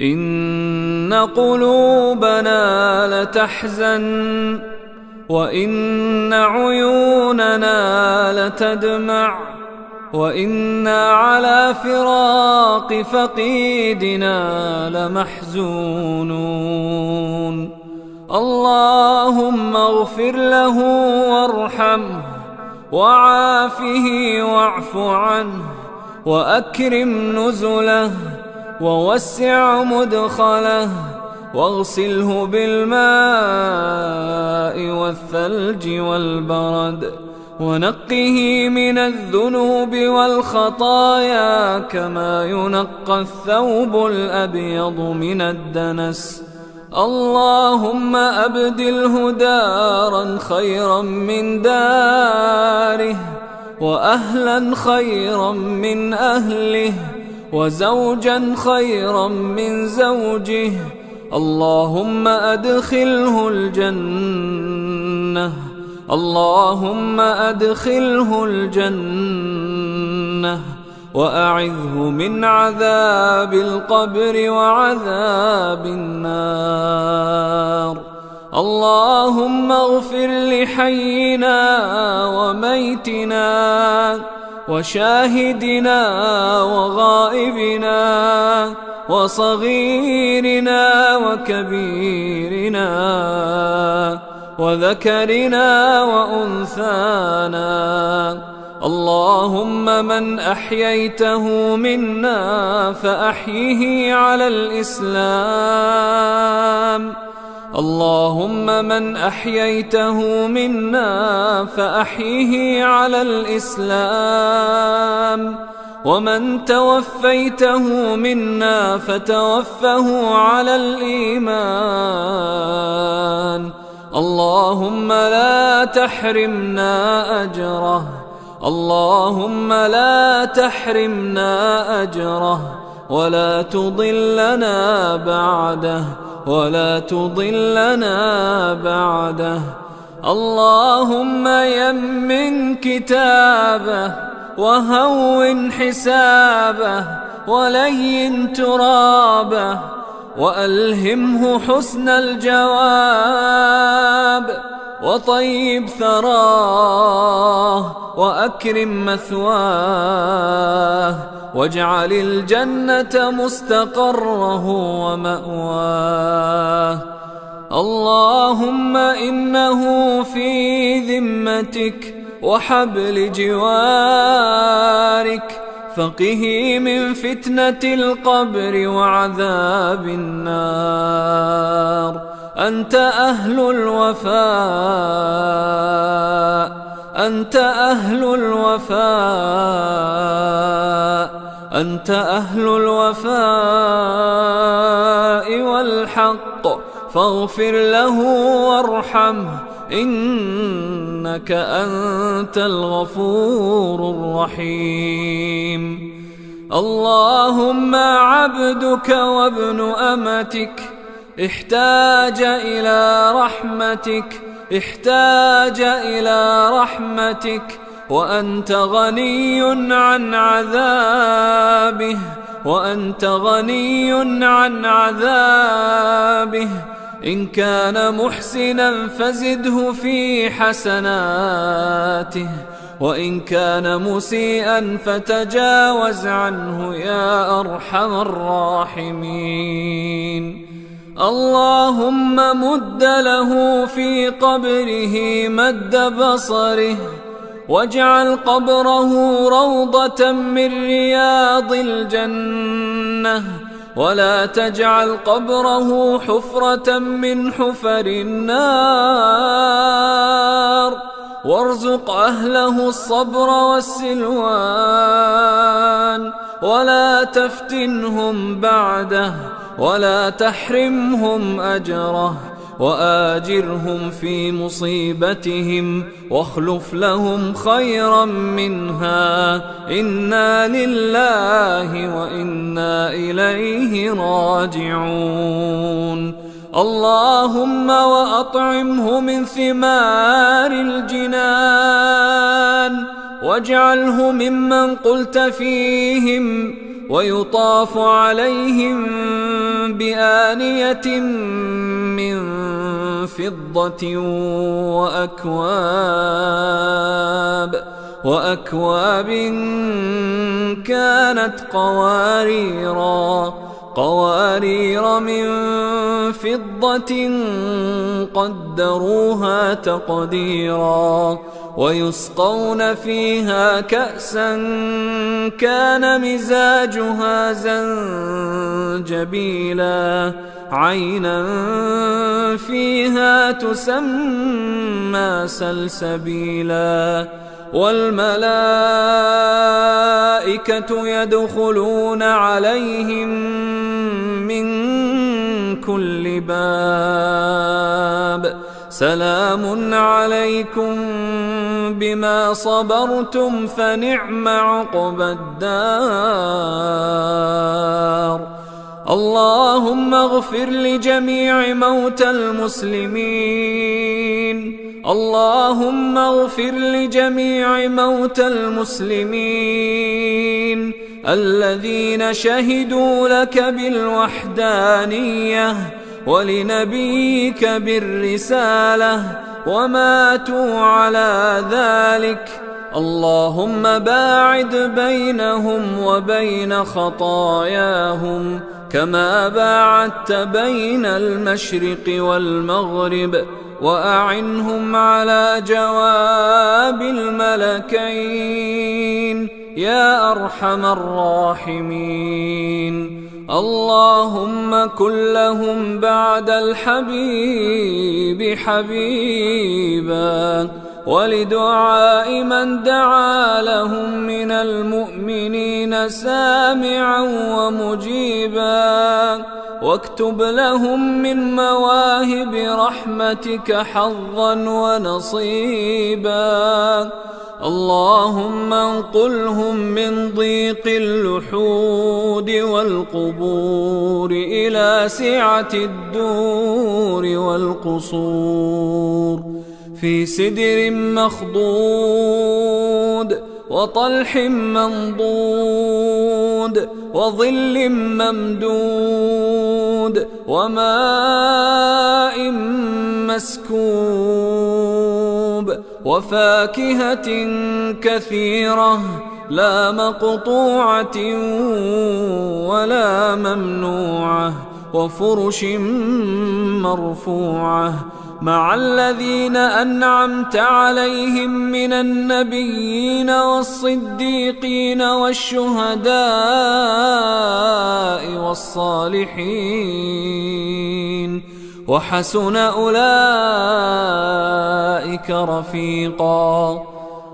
إن قلوبنا لتحزن وإن عيوننا لتدمع وإنا على فراق فقيدنا لمحزونون. اللهم اغفر له وارحمه وعافه واعف عنه وأكرم نزله ووسع مدخله واغسله بالماء والثلج والبرد ونقه من الذنوب والخطايا كما ينقى الثوب الأبيض من الدنس. اللهم أبدله دارا خيرا من داره وأهلا خيرا من أهله وزوجا خيرا من زوجه. اللهم أدخله الجنة، اللهم أدخله الجنة وأعذه من عذاب القبر وعذاب النار. اللهم اغفر لحينا وميتنا وشاهدنا وغائبنا وصغيرنا وكبيرنا وذكرنا وأنثانا. اللهم من أحييته منا فأحيه على الإسلام، اللهم من أحييته منا فأحيه على الإسلام، ومن توفيته منا فتوفه على الإيمان. اللهم لا تحرمنا أجره، اللهم لا تحرمنا أجره ولا تضلنا بعده، ولا تضلنا بعده. اللهم يمن كتابه وهون حسابه ولين ترابه وألهمه حسن الجواب وطيب ثراه وأكرم مثواه واجعل الجنة مستقره ومأواه. اللهم إنه في ذمتك وحبل جوارك، فقه من فتنة القبر وعذاب النار. أنت أهل الوفاء، أنت أهل الوفاء، أنت أهل الوفاء والحق، فاغفر له وارحمه إنك أنت الغفور الرحيم. اللهم عبدك وابن أمتك احتاج إلى رحمتك، احتاج إلى رحمتك، وأنت غني عن عذابه، وأنت غني عن عذابه. إن كان محسنا فزده في حسناته، وإن كان مسيئا فتجاوز عنه يا أرحم الراحمين. اللهم مد له في قبره مد بصره، واجعل قبره روضة من رياض الجنة، ولا تجعل قبره حفرة من حفر النار. وارزق أهله الصبر والسلوان، ولا تفتنهم بعده، ولا تحرمهم أجره، وآجرهم في مصيبتهم واخلف لهم خيرا منها. إنا لله وإنا إليه راجعون. اللهم وأطعمه من ثمار الجنان، واجعله ممن قلت فيهم ويطاف عليهم بآنية من فضة وأكواب كانت قوارير من فضة قدروها تقديرا ويسقون فيها كأسا كان مزاجها زنجبيلا عينا فيها تسمى سلسبيلا والملائكة يدخلون عليهم من كل باب سلام عليكم بما صبرتم فنعم عقبى الدار. اللهم اغفر لجميع موتى المسلمين، اللهم اغفر لجميع موتى المسلمين الذين شهدوا لك بالوحدانية ولنبيك بالرسالة وماتوا على ذلك. اللهم باعد بينهم وبين خطاياهم كما باعدت بين المشرق والمغرب، وأعنهم على جواب الملكين يا أرحم الراحمين. اللهم كن لهم بعد الحبيب حبيبا، ولدعاء من دعا لهم من المؤمنين سامعا ومجيبا، واكتب لهم من مواهب رحمتك حظا ونصيبا. اللهم انقلهم من ضيق اللحود والقبور إلى سعة الدور والقصور، في سدر مخضود وطلح منضود وظل ممدود وماء مسكوب وفاكهة كثيرة لا مقطوعة ولا ممنوعة وفرش مرفوعة مع الذين أنعمت عليهم من النبيين والصديقين والشهداء والصالحين، وحسن أولئك رفيقا.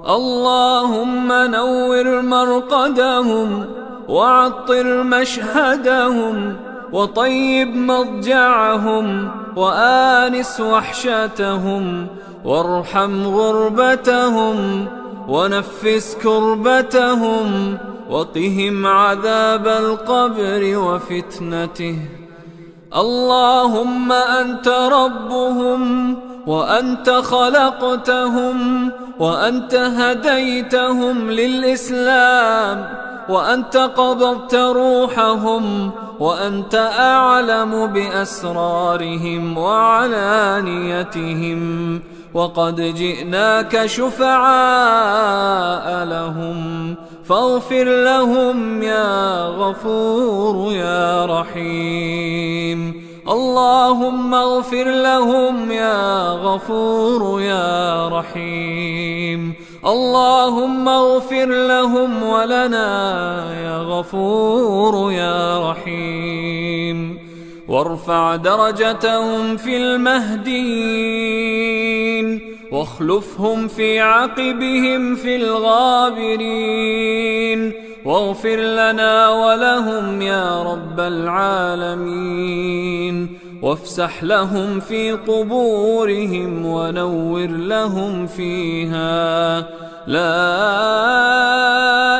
اللهم نور مرقدهم وعطر مشهدهم وطيب مضجعهم وآنس وحشتهم، وارحم غربتهم ونفس كربتهم، وقهم عذاب القبر وفتنته. اللهم أنت ربهم وأنت خلقتهم وأنت هديتهم للإسلام وأنت قبضت روحهم وأنت أعلم بأسرارهم وعلانيتهم، وقد جئناك شفعاء لهم فاغفر لهم يا غفور يا رحيم. اللهم اغفر لهم يا غفور يا رحيم. اللهم اغفر لهم ولنا يا غفور يا رحيم. وارفع درجتهم في المهديين، واخلفهم في عقبهم في الغابرين، واغفر لنا ولهم يا رب العالمين، وافسح لهم في قبورهم ونور لهم فيها. لا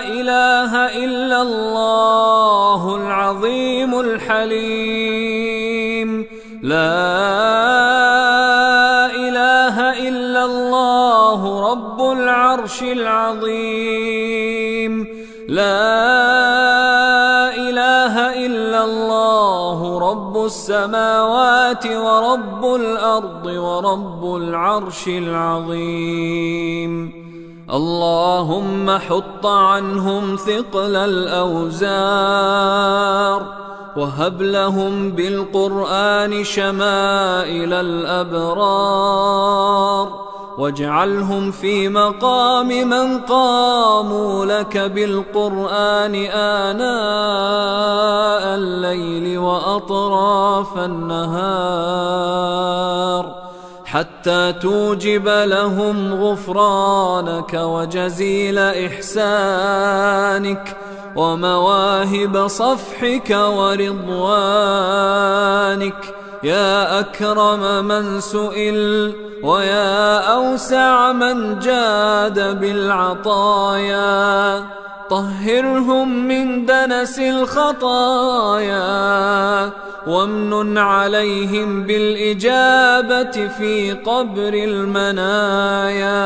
إله إلا الله العظيم الحليم، لا إله إلا الله رب العرش العظيم، لا إله إلا الله رب السماوات ورب الأرض ورب العرش العظيم. اللهم حط عنهم ثقل الأوزار، وهب لهم بالقرآن شمائل الأبرار، واجعلهم في مقام من قاموا لك بالقرآن آناء الليل وأطراف النهار، حتى توجب لهم غفرانك وجزيل إحسانك ومواهب صفحك ورضوانك، يا أكرم من سئل ويا أوسع من جاد بالعطايا. طهرهم من دنس الخطايا، وامنن عليهم بالإجابة في قبر المنايا،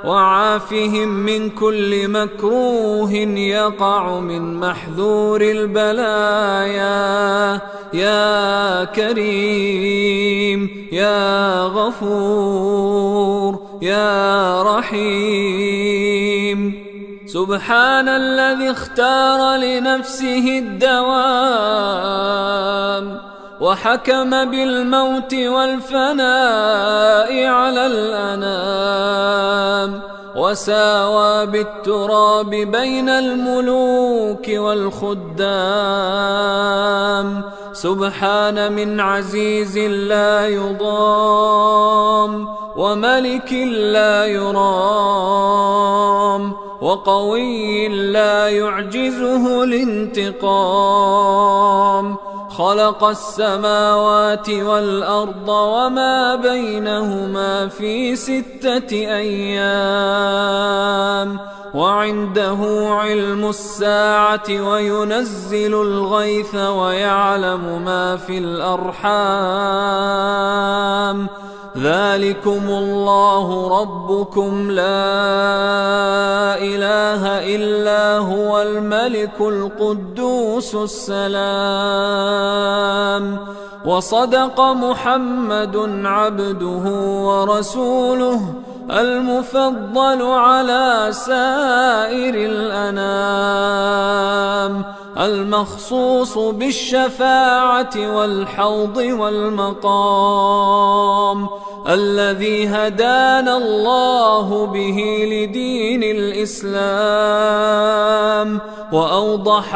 وعافهم من كل مكروه يقع من محذور البلايا، يا كريم يا غفور يا رحيم. سبحان الذي اختار لنفسه الدوام، وحكم بالموت والفناء على الأنام، وساوى بالتراب بين الملوك والخدام. سبحان من عزيز لا يضام، وملك لا يرام، وقوي لا يعجزه الانتقام. خلق السماوات والأرض وما بينهما في 6 أيام، وعنده علم الساعة وينزل الغيث ويعلم ما في الأرحام. ذلكم الله ربكم لا إله إلا هو الملك القدوس السلام. وصدق محمد عبده ورسوله المفضل على سائر الأنام، المخصوص بالشفاعة والحوض والمقام، الذي هدانا الله به لدين الإسلام وأوضح